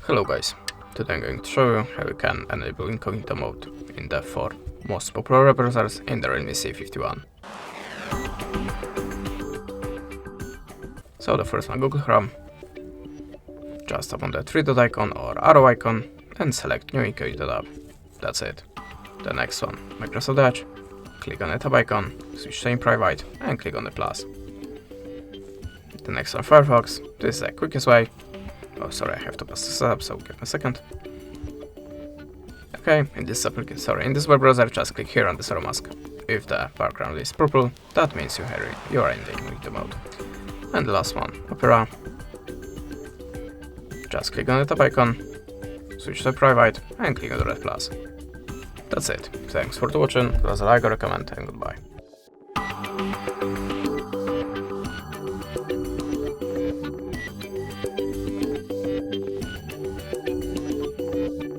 Hello guys, today I'm going to show you how you can enable Incognito mode in the 4 most popular browsers in the Realme C51. So the first one, Google Chrome. Just tap on the 3-dot icon or arrow icon and select New Incognito tab. That's it. The next one, Microsoft Edge. Click on the tab icon, switch to in private and click on the plus. The next one, Firefox. This is the quickest way. Oh, sorry, I have to pass this up, so give me a second. Okay, in this web browser, just click here on this arrow mask. If the background is purple, that means you are in the Incognito mode. And the last one, Opera. Just click on the tab icon, switch to private, and click on the red plus. That's it. Thanks for watching, leave a like or a comment, and goodbye.